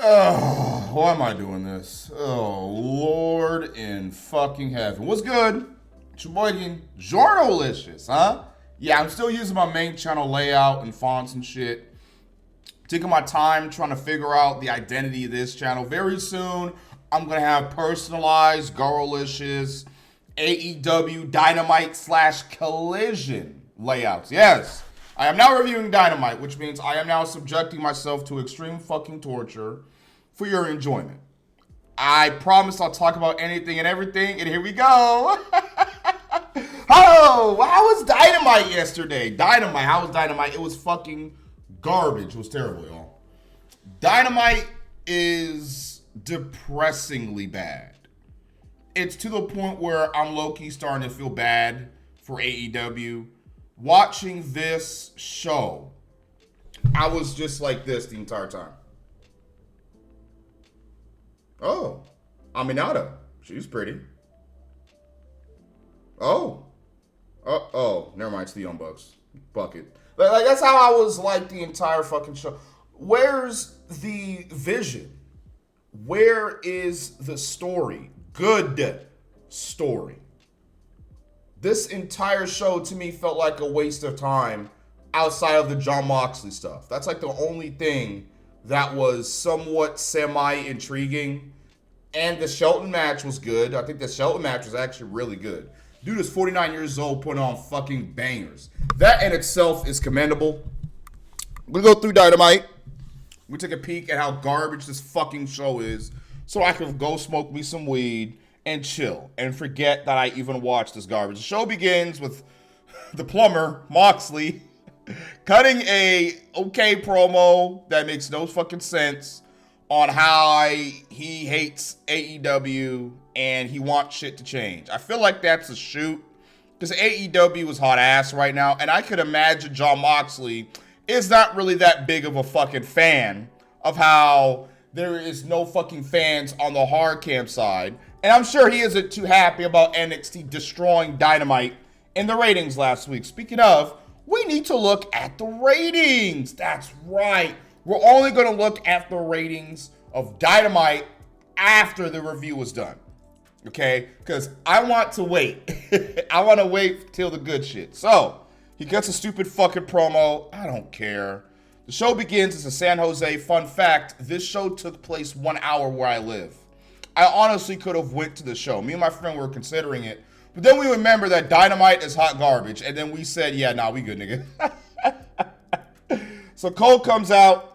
Oh, why am I doing this? Oh, Lord in fucking heaven. What's good? It's your boy again, Jornalicious, huh? Yeah, I'm still using my main channel layout and fonts and shit. Taking my time trying to figure out the identity of this channel. Very soon, I'm going to have personalized, Goralicious, AEW, Dynamite / Collision layouts. Yes, I am now reviewing Dynamite, which means I am now subjecting myself to extreme fucking torture for your enjoyment. I promise I'll talk about anything and everything, and here we go. Oh, how was Dynamite yesterday? How was Dynamite? It was fucking garbage. It was terrible, y'all. Dynamite is depressingly bad. It's to the point where I'm low-key starting to feel bad for AEW. Watching this show, I was just like this the entire time. Oh, Aminata. She's pretty. Oh, never mind. It's the Young Bucks. Bucket. Like, that's how I was like the entire fucking show. Where's the vision? Where is the story? Good story. This entire show to me felt like a waste of time outside of the Jon Moxley stuff. That's like the only thing that was somewhat semi-intriguing. And the Shelton match was good. I think the Shelton match was actually really good. Dude is 49 years old putting on fucking bangers. That in itself is commendable. We're going to go through Dynamite. We take a peek at how garbage this fucking show is so I can go smoke me some weed and chill and forget that I even watched this garbage. The show begins with the plumber, Moxley, cutting a okay promo that makes no fucking sense on how he hates AEW and he wants shit to change. I feel like that's a shoot because AEW is hot ass right now, and I could imagine Jon Moxley is not really that big of a fucking fan of how there is no fucking fans on the hard cam side. And I'm sure he isn't too happy about NXT destroying Dynamite in the ratings last week. Speaking of, we need to look at the ratings. That's right. We're only going to look at the ratings of Dynamite after the review is done. Okay? Because I want to wait. I want to wait till the good shit. So, he gets a stupid fucking promo. I don't care. The show begins. It's in San Jose. Fun fact, this show took place 1 hour where I live. I honestly could have went to the show. Me and my friend were considering it. But then we remember that Dynamite is hot garbage. And then we said, yeah, nah, we good, nigga. So Cole comes out.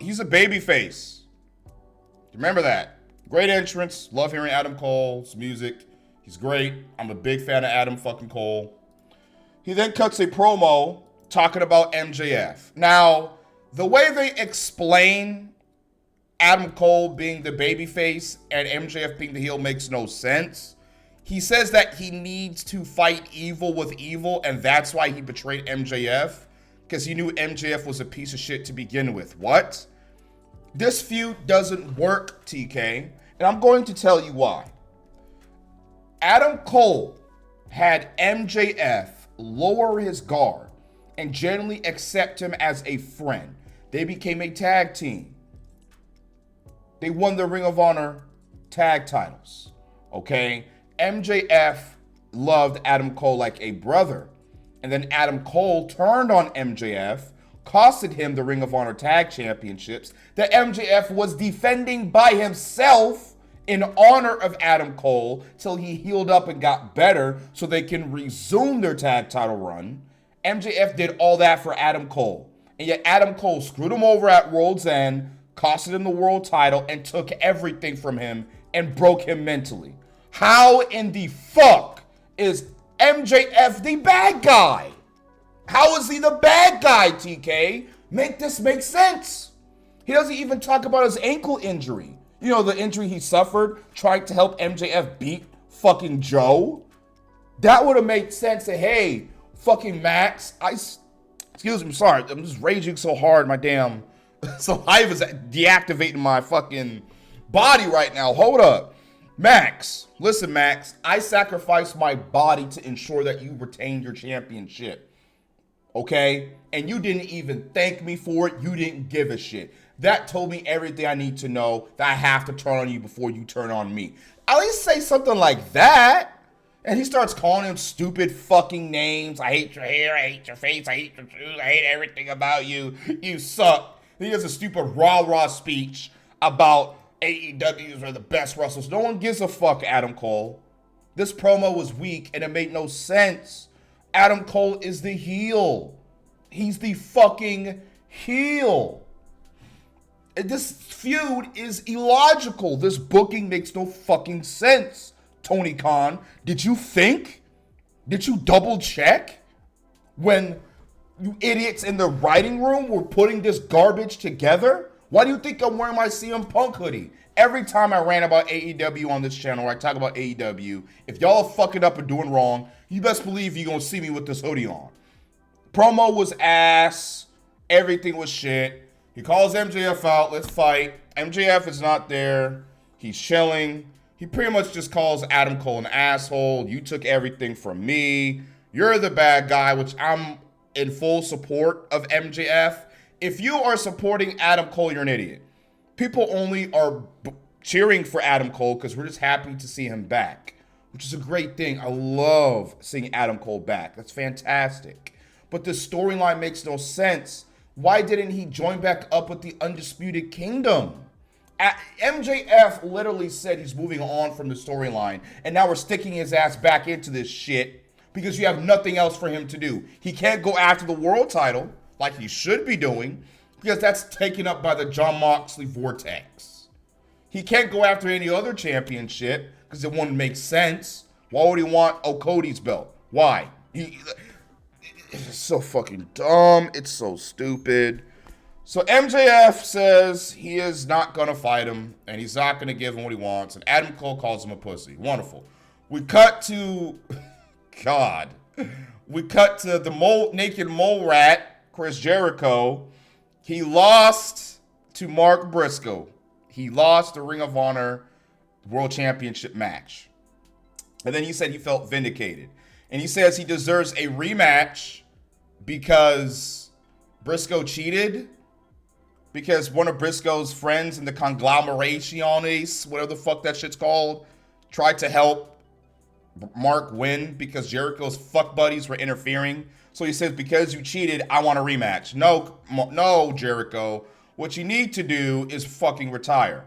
He's a baby face. Remember that. Great entrance. Love hearing Adam Cole's music. He's great. I'm a big fan of Adam fucking Cole. He then cuts a promo talking about MJF. Now, the way they explain Adam Cole being the babyface and MJF being the heel makes no sense. He says that he needs to fight evil with evil, and that's why he betrayed MJF, because he knew MJF was a piece of shit to begin with. What? This feud doesn't work, TK, and I'm going to tell you why. Adam Cole had MJF lower his guard and generally accept him as a friend. They became a tag team. They won the Ring of Honor tag titles, okay? MJF loved Adam Cole like a brother. And then Adam Cole turned on MJF, costed him the Ring of Honor tag championships that MJF was defending by himself in honor of Adam Cole till he healed up and got better so they can resume their tag title run. MJF did all that for Adam Cole. And yet Adam Cole screwed him over at World's End, costed him the world title, and took everything from him and broke him mentally. How in the fuck is MJF the bad guy? How is he the bad guy, TK? Make this make sense. He doesn't even talk about his ankle injury. You know, the injury he suffered trying to help MJF beat fucking Joe? That would have made sense that, hey, fucking Max, excuse me, sorry, I'm just raging so hard, my damn saliva is deactivating my fucking body right now. Hold up. Max, listen, Max, I sacrificed my body to ensure that you retain your championship. okay? And you didn't even thank me for it. You didn't give a shit. That told me everything I need to know that I have to turn on you before you turn on me. At least say something like that. And he starts calling him stupid fucking names. I hate your hair, I hate your face, I hate your shoes, I hate everything about you. You suck. He does a stupid rah-rah speech about AEWs are the best wrestlers. No one gives a fuck, Adam Cole. This promo was weak and it made no sense. Adam Cole is the heel. He's the fucking heel. This feud is illogical. This booking makes no fucking sense. Tony Khan, did you think? Did you double check when you idiots in the writing room were putting this garbage together? Why do you think I'm wearing my CM Punk hoodie? Every time I rant about AEW on this channel, or I talk about AEW, if y'all are fucking up and doing wrong, you best believe you're gonna see me with this hoodie on. Promo was ass. Everything was shit. He calls MJF out. Let's fight. MJF is not there. He's chilling. He pretty much just calls Adam Cole an asshole. You took everything from me. You're the bad guy, which I'm in full support of MJF. If you are supporting Adam Cole, you're an idiot. People only are cheering for Adam Cole because we're just happy to see him back, which is a great thing. I love seeing Adam Cole back. That's fantastic. But the storyline makes no sense. Why didn't he join back up with the Undisputed Kingdom? MJF literally said he's moving on from the storyline, and now we're sticking his ass back into this shit because you have nothing else for him to do. He can't go after the world title like he should be doing because that's taken up by the Jon Moxley vortex. He can't go after any other championship because it wouldn't make sense. Why would he want Cody's belt? Why? It's so fucking dumb. It's so stupid. So MJF says he is not going to fight him, and he's not going to give him what he wants, and Adam Cole calls him a pussy. Wonderful. We cut to, God, we cut to the naked mole rat, Chris Jericho. He lost to Mark Briscoe. He lost the Ring of Honor World Championship match. And then he said he felt vindicated. And he says he deserves a rematch because Briscoe cheated. Because one of Briscoe's friends in the conglomerationes, whatever the fuck that shit's called, tried to help Mark win because Jericho's fuck buddies were interfering. So he says, because you cheated, I want a rematch. No, Jericho. What you need to do is fucking retire.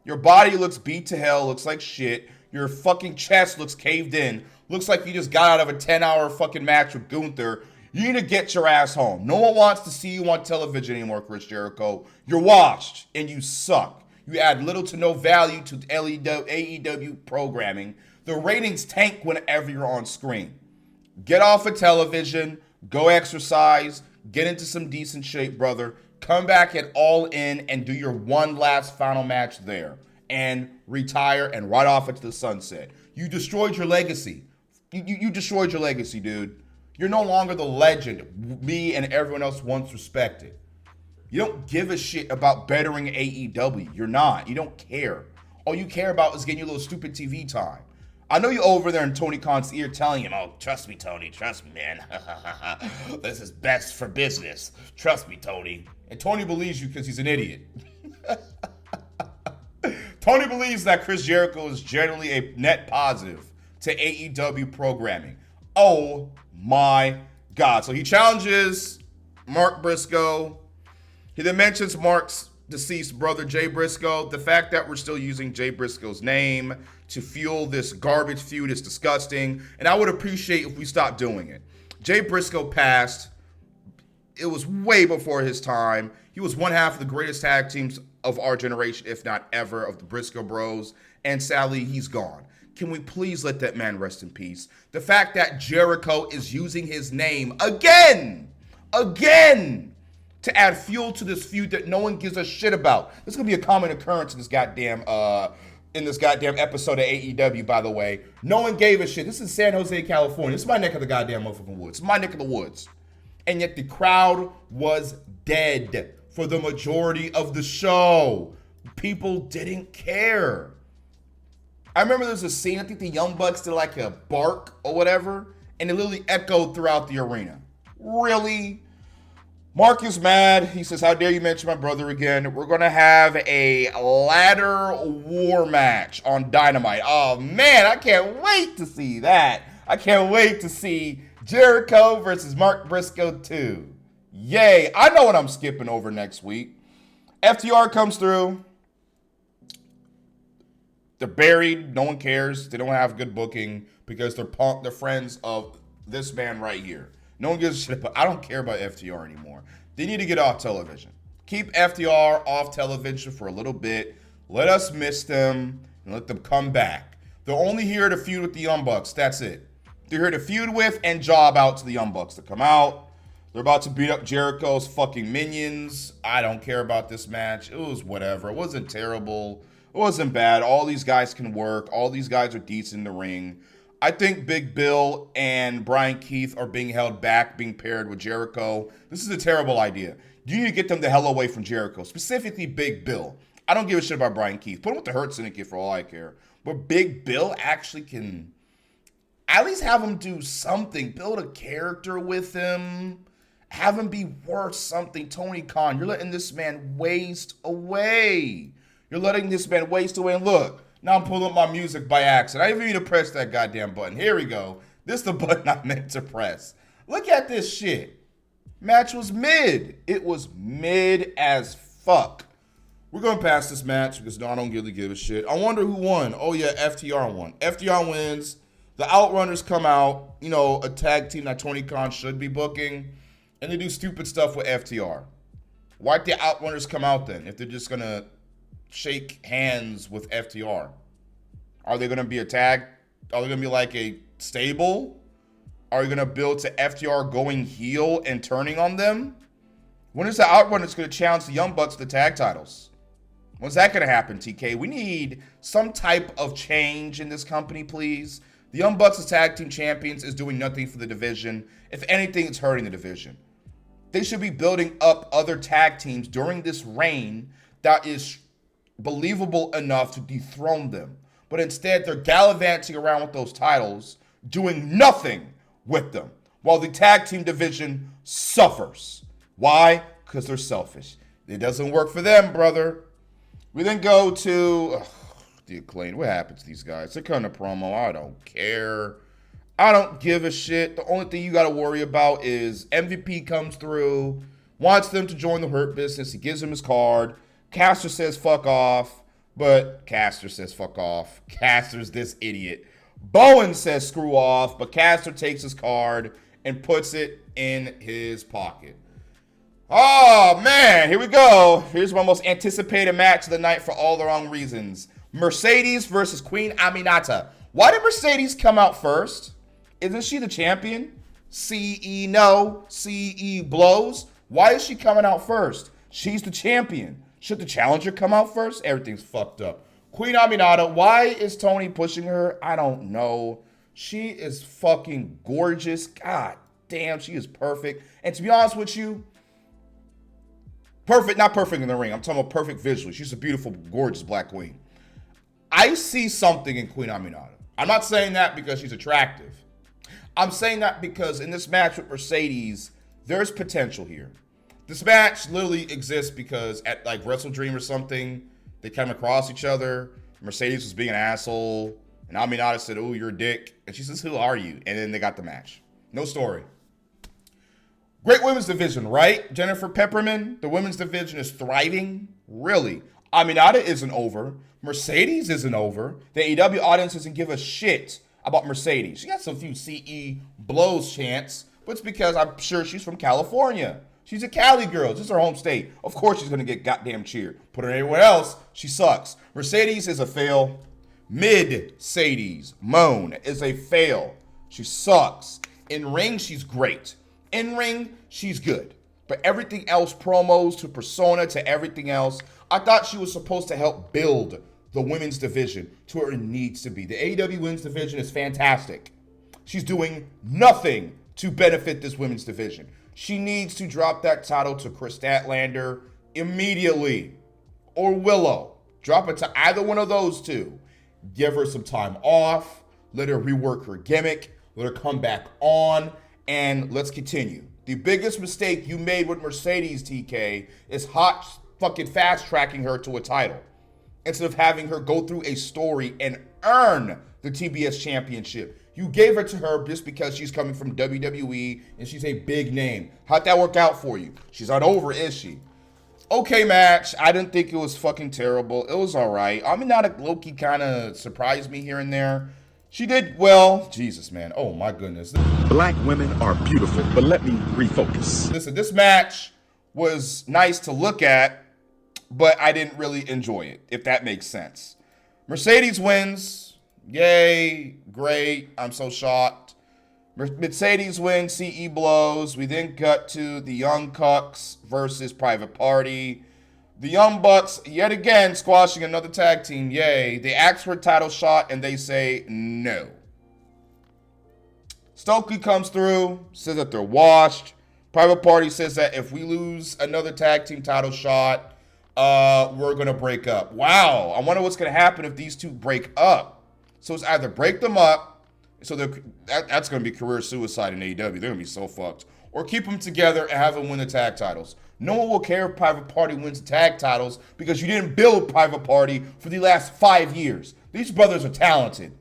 Your body looks beat to hell, looks like shit. Your fucking chest looks caved in. Looks like you just got out of a 10-hour fucking match with Gunther. You need to get your ass home. No one wants to see you on television anymore, Chris Jericho. You're washed, and you suck. You add little to no value to AEW programming. The ratings tank whenever you're on screen. Get off of television. Go exercise. Get into some decent shape, brother. Come back at All In and do your one last final match there. And retire and ride off into the sunset. You destroyed your legacy. You destroyed your legacy, dude. You're no longer the legend me and everyone else once respected. You don't give a shit about bettering AEW. You're not. You don't care. All you care about is getting your little stupid TV time. I know you're over there in Tony Khan's ear telling him, oh, trust me, Tony. Trust me, man. This is best for business. Trust me, Tony. And Tony believes you because he's an idiot. Tony believes that Chris Jericho is generally a net positive to AEW programming. Oh my God. So he challenges Mark Briscoe. He then mentions Mark's deceased brother, Jay Briscoe. The fact that we're still using Jay Briscoe's name to fuel this garbage feud is disgusting. And I would appreciate if we stopped doing it. Jay Briscoe passed. It was way before his time. He was one half of the greatest tag teams of our generation, if not ever, of the Briscoe Bros. And sadly, he's gone. Can we please let that man rest in peace? The fact that Jericho is using his name again, to add fuel to this feud that no one gives a shit about. This is gonna be a common occurrence in this goddamn episode of AEW, by the way. No one gave a shit. This is San Jose, California. This is my neck of the goddamn motherfucking woods. It's my neck of the woods. And yet the crowd was dead for the majority of the show. People didn't care. I remember there was a scene, I think the Young Bucks did like a bark or whatever, and it literally echoed throughout the arena. Really? Mark is mad. He says, how dare you mention my brother again? We're going to have a ladder war match on Dynamite. Oh, man, I can't wait to see that. I can't wait to see Jericho versus Mark Briscoe 2. Yay. I know what I'm skipping over next week. FTR comes through. They're buried. No one cares. They don't have good booking because they're friends of this man right here. No one gives a shit, but I don't care about FTR anymore. They need to get off television. Keep FTR off television for a little bit. Let us miss them and let them come back. They're only here to feud with the Young Bucks. That's it. They're here to feud with and job out to the Young Bucks to come out. They're about to beat up Jericho's fucking minions. I don't care about this match. It was whatever. It wasn't terrible. It wasn't bad. All these guys can work. All these guys are decent in the ring. I think Big Bill and Brian Keith are being held back, being paired with Jericho. This is a terrible idea. You need to get them the hell away from Jericho, specifically Big Bill. I don't give a shit about Brian Keith. Put him with the Hurt Syndicate for all I care. But Big Bill actually can at least have him do something. Build a character with him. Have him be worth something. Tony Khan, you're letting this man waste away. You're letting this man waste away. And look, now I'm pulling up my music by accident. I didn't even need to press that goddamn button. Here we go. This is the button I meant to press. Look at this shit. Match was mid. It was mid as fuck. We're going to pass this match because I don't really give a shit. I wonder who won. Oh, yeah, FTR won. FTR wins. The Outrunners come out. You know, a tag team that Tony Khan should be booking. And they do stupid stuff with FTR. Why'd the Outrunners come out then if they're just going to shake hands with FTR? Are they going to be a tag? Are they going to be like a stable? Are you going to build to FTR going heel and turning on them? When is the Outrunners going to challenge the Young Bucks to the tag titles? When's that going to happen, TK? We need some type of change in this company, please. The Young Bucks as tag team champions is doing nothing for the division. If anything, it's hurting the division. They should be building up other tag teams during this reign that is believable enough to dethrone them. But instead, they're gallivanting around with those titles, doing nothing with them, while the tag team division suffers. Why? Because they're selfish. It doesn't work for them, brother. We then go to the Acclaimed. What happened to these guys? They're cutting a promo. I don't care. I don't give a shit. The only thing you got to worry about is MVP comes through, wants them to join the Hurt Business. He gives him his card. Caster says fuck off, but Caster says fuck off. Caster's this idiot. Bowen says screw off, but Caster takes his card and puts it in his pocket. Oh, man, here we go. Here's my most anticipated match of the night for all the wrong reasons. Mercedes versus Queen Aminata. Why did Mercedes come out first? Isn't she the champion? CE no, CE blows. Why is she coming out first? She's the champion. Should the challenger come out first? Everything's fucked up. Queen Aminata, why is Tony pushing her? I don't know. She is fucking gorgeous. God damn, she is perfect. And to be honest with you, perfect, not perfect in the ring. I'm talking about perfect visually. She's a beautiful, gorgeous black queen. I see something in Queen Aminata. I'm not saying that because she's attractive. I'm saying that because in this match with Mercedes, there's potential here. This match literally exists because at like Wrestle Dream or something, they came across each other. Mercedes was being an asshole. And Aminata said, "Oh, you're a dick." And she says, "Who are you?" And then they got the match. No story. Great women's division, right? Jennifer Pepperman, the women's division is thriving. Really. Aminata isn't over. Mercedes isn't over. The AEW audience doesn't give a shit about Mercedes. She got some few CE blows chants, but it's because I'm sure she's from California. She's a Cali girl. This is her home state. Of course she's going to get goddamn cheered. Put her anywhere else, she sucks. Mercedes is a fail. Mid-Sadies, Mone, is a fail. She sucks. In ring, she's great. In ring, she's good. But everything else, promos to persona to everything else, I thought she was supposed to help build the women's division to where it needs to be. The AEW women's division is fantastic. She's doing nothing to benefit this women's division. She needs to drop that title to Chris Statlander immediately. Or Willow. Drop it to either one of those two. Give her some time off. Let her rework her gimmick. Let her come back on. And let's continue. The biggest mistake you made with Mercedes, TK, is hot fucking fast tracking her to a title instead of having her go through a story and earn the TBS championship. You gave it to her just because she's coming from WWE and she's a big name. How'd that work out for you? She's not over, is she? Okay, match. I didn't think it was fucking terrible. It was all right. Aminata low-key kind of surprised me here and there. She did well. Jesus, man. Oh, my goodness. Black women are beautiful, but let me refocus. Listen, this match was nice to look at, but I didn't really enjoy it, if that makes sense. Mercedes wins. Yay. Great. I'm so shocked. Mercedes wins. CE blows. We then cut to the Young Cucks versus Private Party. The Young Bucks, yet again, squashing another tag team. Yay. They ask for a title shot, and they say no. Stokely comes through, says that they're washed. Private Party says that if we lose another tag team title shot, we're going to break up. Wow. I wonder what's going to happen if these two break up. So it's either break them up, so that's going to be career suicide in AEW. They're going to be so fucked. Or keep them together and have them win the tag titles. No one will care if Private Party wins the tag titles because you didn't build Private Party for the last 5 years. These brothers are talented.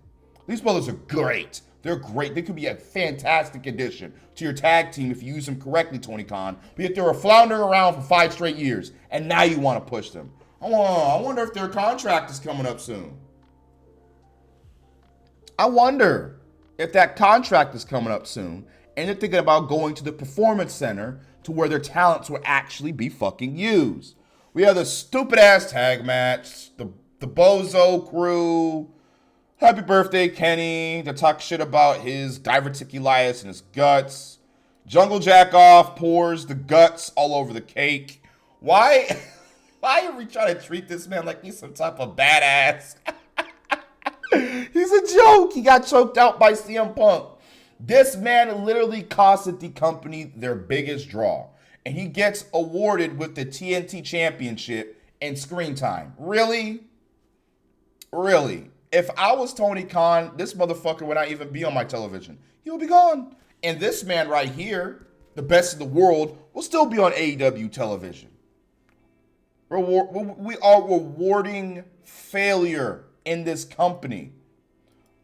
These brothers are great. They're great. They could be a fantastic addition to your tag team if you use them correctly, Tony Khan. But yet they were floundering around for 5 straight years, and now you want to push them. I wonder if their contract is coming up soon. I wonder if that contract is coming up soon, and they're thinking about going to the Performance Center to where their talents will actually be fucking used. We have the stupid-ass tag match, the Bozo crew. Happy birthday, Kenny. They talk shit about his diverticulitis and his guts. Jungle Jackoff pours the guts all over the cake. Why are we trying to treat this man like he's some type of badass? He's a joke. He got choked out by CM Punk. This man literally costed the company their biggest draw. And he gets awarded with the TNT Championship and screen time. Really? Really? If I was Tony Khan, this motherfucker would not even be on my television. He would be gone. And this man right here, the best in the world, will still be on AEW television. We are rewarding failure in this company.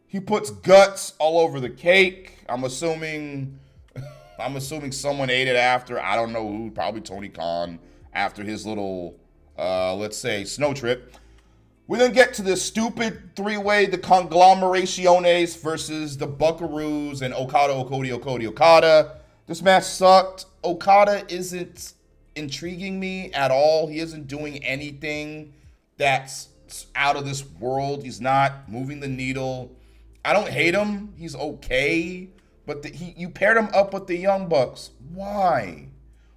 He puts guts all over the cake. I'm assuming someone ate it after. I don't know who. Probably Tony Khan after his little, let's say, snow trip. We then get to this stupid 3-way, the Conglomeraciones versus the Buckaroos and Okada. This match sucked. Okada isn't intriguing me at all. He isn't doing anything that's out of this world. He's not moving the needle. I don't hate him. He's okay. But you paired him up with the Young Bucks. Why?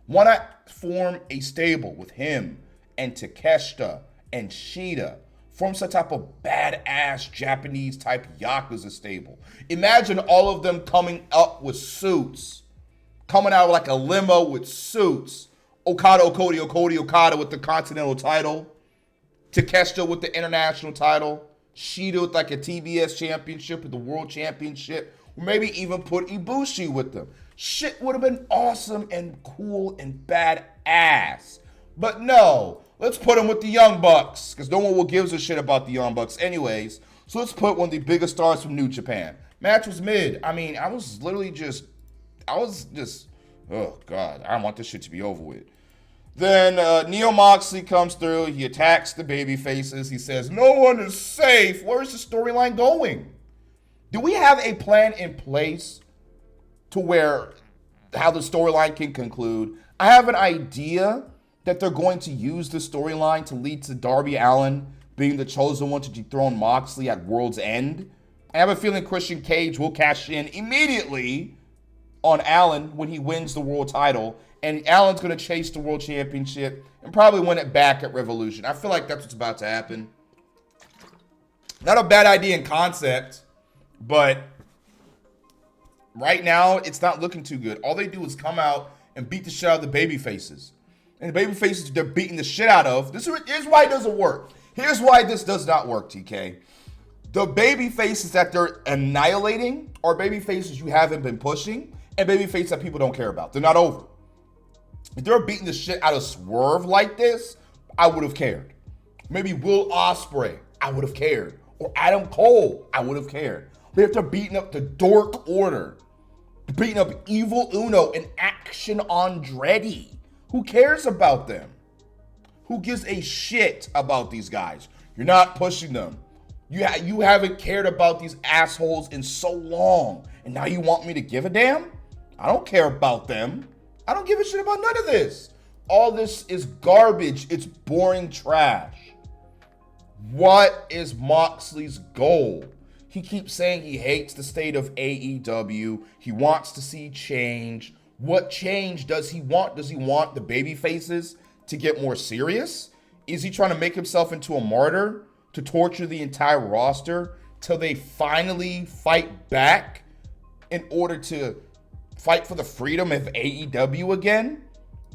Why not form a stable with him and Takeshita and Shida? Form some type of badass Japanese type Yakuza stable. Imagine all of them coming up with suits. Coming out like a limo with suits. Okada with the Continental title. Takeshita with the International title. Shida with like a TBS championship or the World Championship. Or maybe even put Ibushi with them. Shit would have been awesome and cool and badass. But no, let's put him with the Young Bucks. Because no one will give a shit about the Young Bucks anyways. So let's put one of the biggest stars from New Japan. Match was mid. I mean, I was just, oh God, I want this shit to be over with. Then Neo Moxley comes through. He attacks the baby faces. He says, no one is safe. Where's the storyline going? Do we have a plan in place to where how the storyline can conclude? I have an idea that they're going to use the storyline to lead to Darby Allin being the chosen one to dethrone Moxley at World's End. I have a feeling Christian Cage will cash in immediately on Allin when he wins the world title. And Allen's going to chase the world championship and probably win it back at Revolution. I feel like that's what's about to happen. Not a bad idea in concept, but right now it's not looking too good. All they do is come out and beat the shit out of the baby faces. And the baby faces they're beating the shit out of. Here's why it doesn't work. Here's why this does not work, TK. The baby faces that they're annihilating are baby faces you haven't been pushing. and babyface that people don't care about. They're not over. If they're beating the shit out of Swerve like this, I would have cared. Maybe Will Ospreay, I would have cared. Or Adam Cole, I would have cared. But if they're beating up the Dork Order, beating up Evil Uno and Action Andretti, who cares about them? Who gives a shit about these guys? You're not pushing them. You haven't cared about these assholes in so long, and now you want me to give a damn? I don't care about them. I don't give a shit about none of this. All this is garbage. It's boring trash. What is Moxley's goal? He keeps saying he hates the state of AEW. He wants to see change. What change does he want? Does he want the baby faces to get more serious? Is he trying to make himself into a martyr to torture the entire roster till they finally fight back in order to fight for the freedom of AEW again?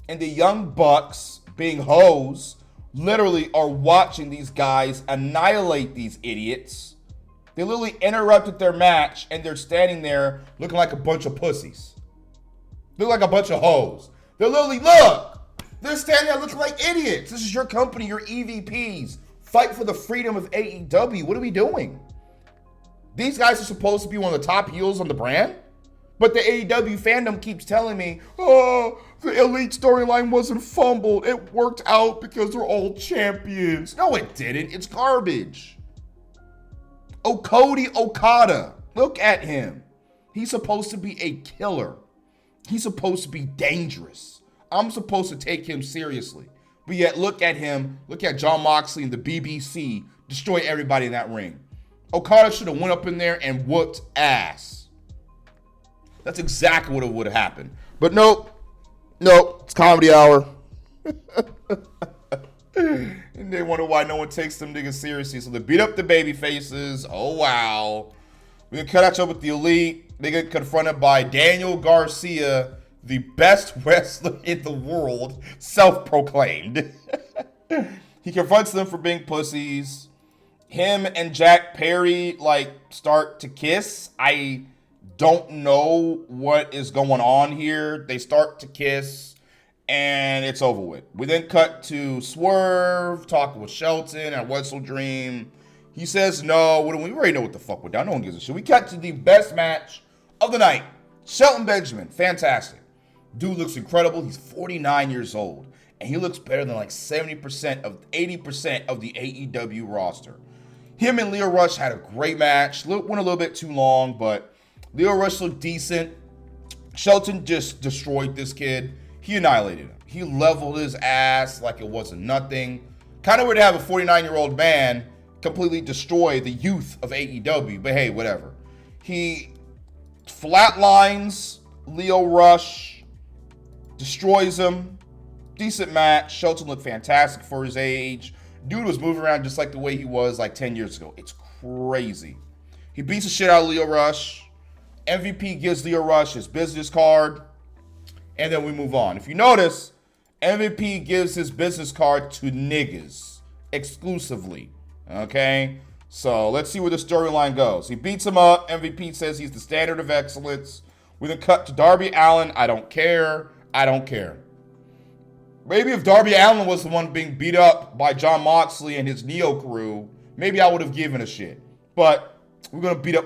And the Young Bucks, being hoes, literally are watching these guys annihilate these idiots. They literally interrupted their match and they're standing there looking like a bunch of pussies. They look like a bunch of hoes. They're literally, look, they're standing there looking like idiots. This is your company, your EVPs. Fight for the freedom of AEW. What are we doing? These guys are supposed to be one of the top heels on the brand? But the AEW fandom keeps telling me, oh, the Elite storyline wasn't fumbled. It worked out because they're all champions. No, it didn't. It's garbage. Oh, Cody Okada. Look at him. He's supposed to be a killer. He's supposed to be dangerous. I'm supposed to take him seriously. But yet, look at him. Look at Jon Moxley and the BBC destroy everybody in that ring. Okada should have went up in there and whooped ass. That's exactly what would have happened. But nope. It's comedy hour. And they wonder why no one takes them niggas seriously. So they beat up the baby faces. Oh, wow. We get cut out with the Elite. They get confronted by Daniel Garcia, the best wrestler in the world, self-proclaimed. He confronts them for being pussies. Him and Jack Perry, start to kiss. I don't know what is going on here. They start to kiss, and it's over with. We then cut to Swerve talking with Shelton at Wrestle Dream. He says no. We already know what the fuck we're done. No one gives a shit. We cut to the best match of the night. Shelton Benjamin, fantastic. Dude looks incredible. He's 49 years old, and he looks better than 70% of 80% of the AEW roster. Him and Leo Rush had a great match. Went a little bit too long, but Leo Rush looked decent. Shelton just destroyed this kid. He annihilated him. He leveled his ass like it wasn't nothing. Kind of weird to have a 49-year-old man completely destroy the youth of AEW, but hey, whatever. He flatlines Leo Rush, destroys him. Decent match. Shelton looked fantastic for his age. Dude was moving around just like the way he was 10 years ago. It's crazy. He beats the shit out of Leo Rush. MVP gives Leo Rush his business card. And then we move on. If you notice, MVP gives his business card to niggas exclusively. Okay? So let's see where the storyline goes. He beats him up. MVP says he's the standard of excellence. We then cut to Darby Allin. I don't care. Maybe if Darby Allin was the one being beat up by Jon Moxley and his Neo crew, maybe I would have given a shit. But we're going to beat up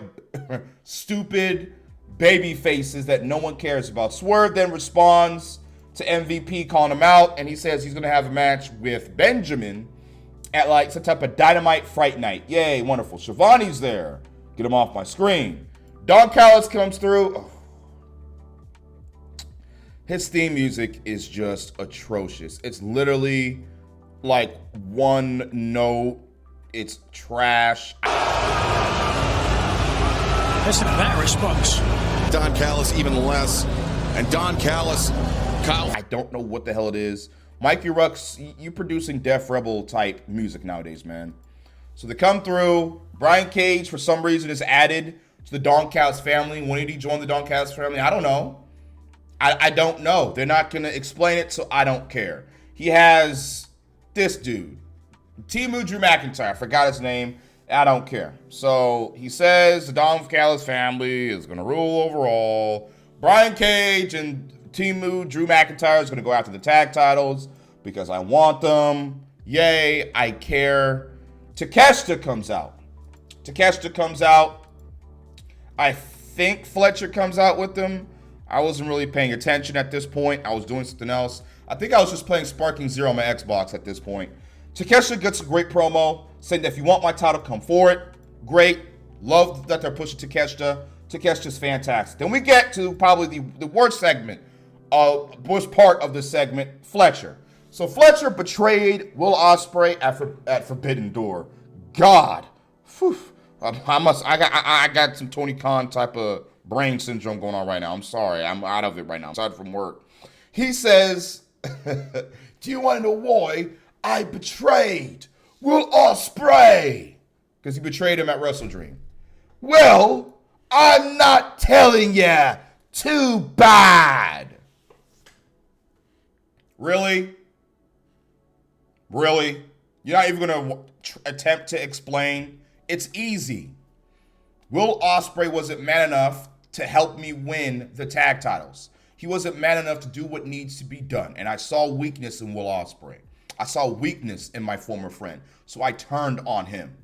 stupid baby faces that no one cares about. Swerve then responds to MVP calling him out, and he says he's going to have a match with Benjamin at some type of Dynamite Fright Night. Yay, wonderful. Shivani's there. Get him off my screen. Don Callis comes through. Oh. His theme music is just atrocious. It's literally one note. It's trash. Listen to that response. Don Callis even less. And Don Callis, Kyle. I don't know what the hell it is. Mikey Rux, you producing Def Rebel type music nowadays, man. So they come through. Brian Cage, for some reason, is added to the Don Callis family. When did he join the Don Callis family? I don't know. I don't know. They're not going to explain it, so I don't care. He has this dude, Timu Drew McIntyre. I forgot his name. I don't care. So he says the Don Callis family is going to rule overall. Brian Cage and Timu, Drew McIntyre is going to go after the tag titles because I want them. Yay, I care. Takeshita comes out. I think Fletcher comes out with them. I wasn't really paying attention at this point. I was doing something else. I think I was just playing Sparking Zero on my Xbox at this point. Takeshita gets a great promo saying that if you want my title, come for it. Great. Love that they're pushing Takeshita. Takeshita's fantastic. Then we get to probably the worst segment, worst part of this segment, Fletcher. So Fletcher betrayed Will Ospreay at Forbidden Door. God. Whew. I got some Tony Khan type of brain syndrome going on right now. I'm sorry. I'm out of it right now. I'm tired from work. He says, do you want to know why I betrayed Will Ospreay? Because he betrayed him at Wrestle Dream. Well, I'm not telling ya. Too bad. Really? Really? You're not even going to attempt to explain? It's easy. Will Ospreay wasn't man enough to help me win the tag titles. He wasn't man enough to do what needs to be done. And I saw weakness in Will Ospreay. I saw weakness in my former friend. So I turned on him.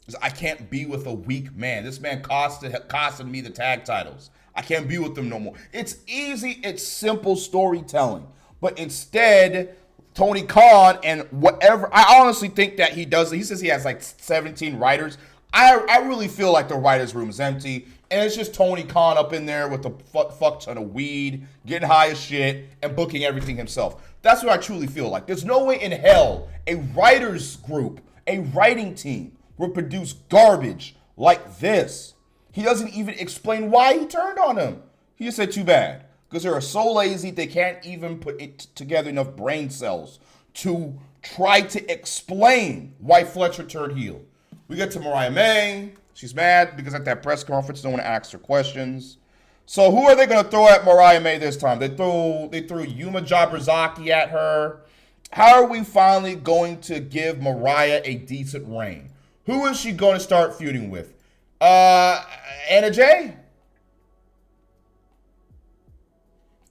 Because I can't be with a weak man. This man costed me the tag titles. I can't be with him no more. It's easy. It's simple storytelling. But instead, Tony Khan and whatever, I honestly think that he does. He says he has like 17 writers. I really feel like the writer's room is empty. And it's just Tony Khan up in there with a fuck ton of weed, getting high as shit, and booking everything himself. That's what I truly feel like. There's no way in hell a writer's group, a writing team, will produce garbage like this. He doesn't even explain why he turned on him. He just said too bad. Because they're so lazy, they can't even put it together enough brain cells to try to explain why Fletcher turned heel. We get to Mariah May. She's mad because at that press conference, no one asked her questions. So who are they going to throw at Mariah May this time? They threw Yuma Jabrazaki at her. How are we finally going to give Mariah a decent reign? Who is she going to start feuding with? Anna Jay?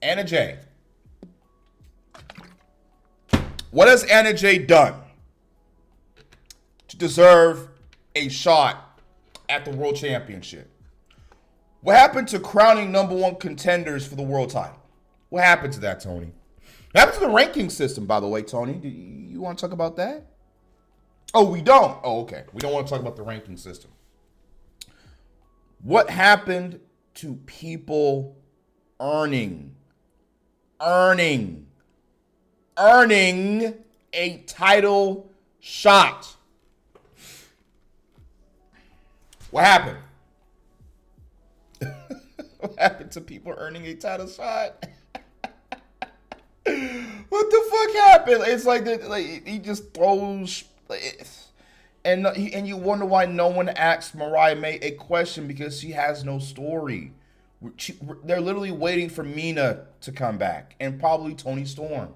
Anna Jay. What has Anna Jay done to deserve a shot at the World Championship? What happened to crowning number one contenders for the world title? What happened to that, Tony? What happened to the ranking system, by the way, Tony? Do you want to talk about that? Oh, we don't. Oh, okay. We don't want to talk about the ranking system. What happened to people earning a title shot? What happened? What happened to people earning a title shot? What the fuck happened? It's like he just throws, and you wonder why no one asked Mariah May a question because she has no story. They're literally waiting for Mina to come back and probably Toni Storm.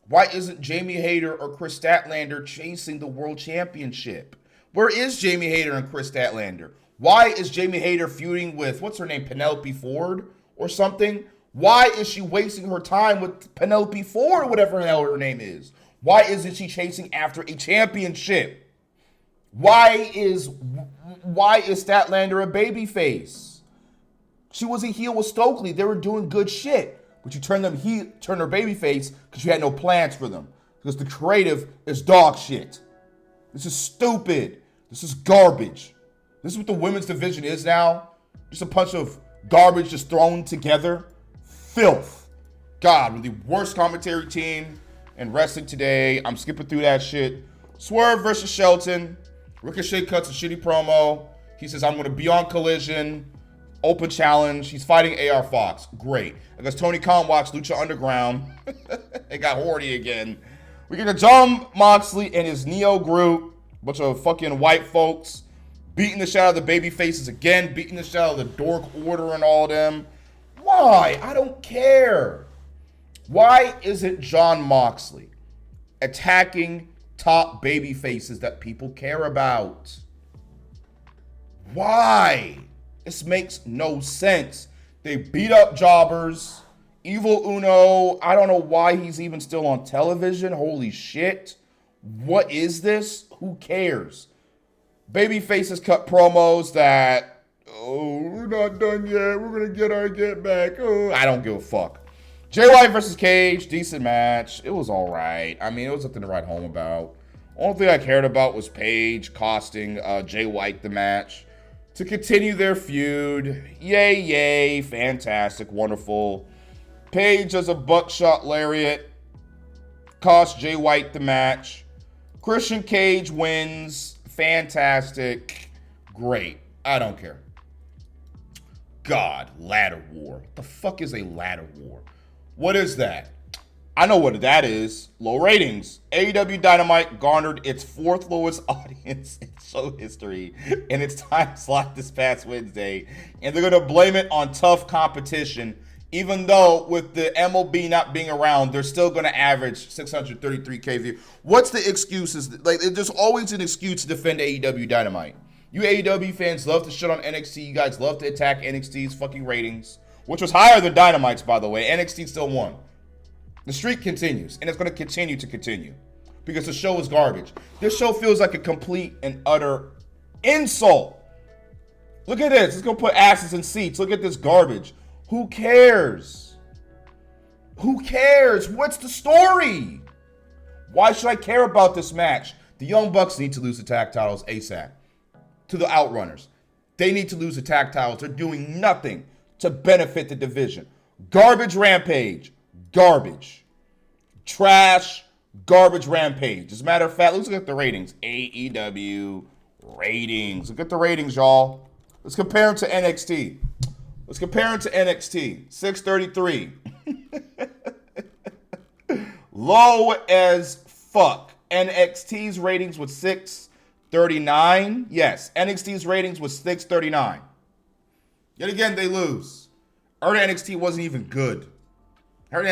Why isn't Jamie Hayter or Chris Statlander chasing the world championship? Where is Jamie Hayter and Chris Statlander? Why is Jamie Hayter feuding with, what's her name, Penelope Ford or something? Why is she wasting her time with Penelope Ford or whatever the hell her name is? Why isn't she chasing after a championship? Why is Statlander a babyface? She was a heel with Stokely. They were doing good shit. But you turn her babyface because you had no plans for them. Because the creative is dog shit. This is stupid. This is garbage. This is what the women's division is now. Just a bunch of garbage just thrown together. Filth. God, we're the worst commentary team in wrestling today. I'm skipping through that shit. Swerve versus Shelton. Ricochet cuts a shitty promo. He says, I'm going to be on Collision. Open challenge. He's fighting AR Fox. Great. I guess Tony Khan watched Lucha Underground. It got horny again. We get to John Moxley and his Neo group. Bunch of fucking white folks. Beating the shit out of the baby faces again. Beating the shit out of the Dork Order and all of them. Why? I don't care. Why isn't John Moxley attacking top baby faces that people care about? Why? This makes no sense. They beat up jobbers. Evil Uno, I don't know why he's even still on television. Holy shit. What is this? Who cares? Babyfaces cut promos that, oh, we're not done yet. We're going to get our get back. Oh, I don't give a fuck. Jay White versus Cage, decent match. It was all right. I mean, it was nothing to write home about. Only thing I cared about was Paige costing Jay White the match to continue their feud. Yay, yay, fantastic, wonderful. Paige does a buckshot lariat, cost Jay White the match. Christian Cage wins, fantastic, great. I don't care. God, ladder war. What the fuck is a ladder war? What is that? I know what that is. Low ratings. AEW Dynamite garnered its 4th lowest audience in show history in its time slot this past Wednesday. And they're going to blame it on tough competition. Even though with the MLB not being around, they're still going to average 633K views. What's the excuses? Like, there's always an excuse to defend AEW Dynamite. You AEW fans love to shit on NXT. You guys love to attack NXT's fucking ratings, which was higher than Dynamite's, by the way. NXT still won. The streak continues, and it's going to continue because the show is garbage. This show feels like a complete and utter insult. Look at this. It's going to put asses in seats. Look at this garbage. Who cares? Who cares? What's the story? Why should I care about this match? The Young Bucks need to lose the tag titles ASAP to the Outrunners. They need to lose the tag titles. They're doing nothing to benefit the division. Garbage Rampage. Garbage. Trash. Garbage Rampage. As a matter of fact, let's look at the ratings. AEW ratings. Look at the ratings, y'all. Let's compare them to NXT. 633. Low as fuck. NXT's ratings was 639. Yes, NXT's ratings was 639. Yet again, they lose. Her NXT wasn't even good. And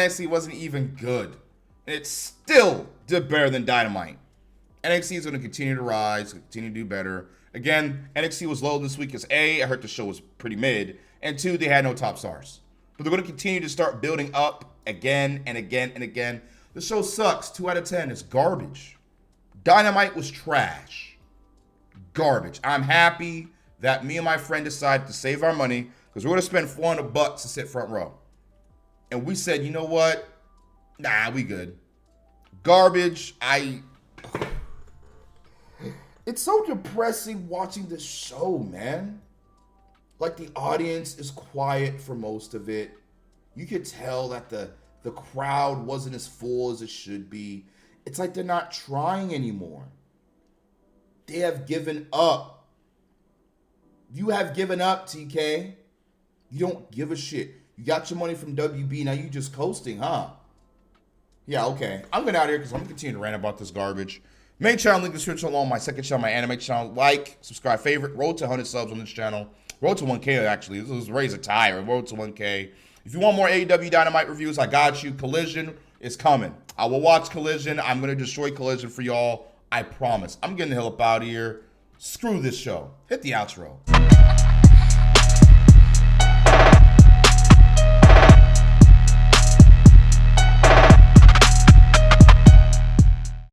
it still did better than Dynamite. NXT is going to continue to rise, continue to do better. Again, NXT was low this week because A, I heard the show was pretty mid, and 2, they had no top stars. But they're going to continue to start building up again and again and again. The show sucks. 2 out of 10. It's garbage. Dynamite was trash. Garbage. I'm happy that me and my friend decided to save our money because we're going to spend $400 to sit front row. And we said, you know what? Nah, we good. Garbage. It's so depressing watching this show, man. Like, the audience is quiet for most of it. You could tell that the crowd wasn't as full as it should be. It's like they're not trying anymore. They have given up. You have given up, TK. You don't give a shit. You got your money from WB. Now you just coasting, huh? Yeah, okay. I'm getting out of here because I'm going to continue to rant about this garbage. Main channel, link in the description along my second channel, my anime channel. Like, subscribe, favorite. Road to 100 subs on this channel. Road to 1K, actually. This was raise a tire. Road to 1K. If you want more AEW Dynamite reviews, I got you. Collision is coming. I will watch Collision. I'm going to destroy Collision for y'all. I promise. I'm getting the hell up out of here. Screw this show. Hit the outro.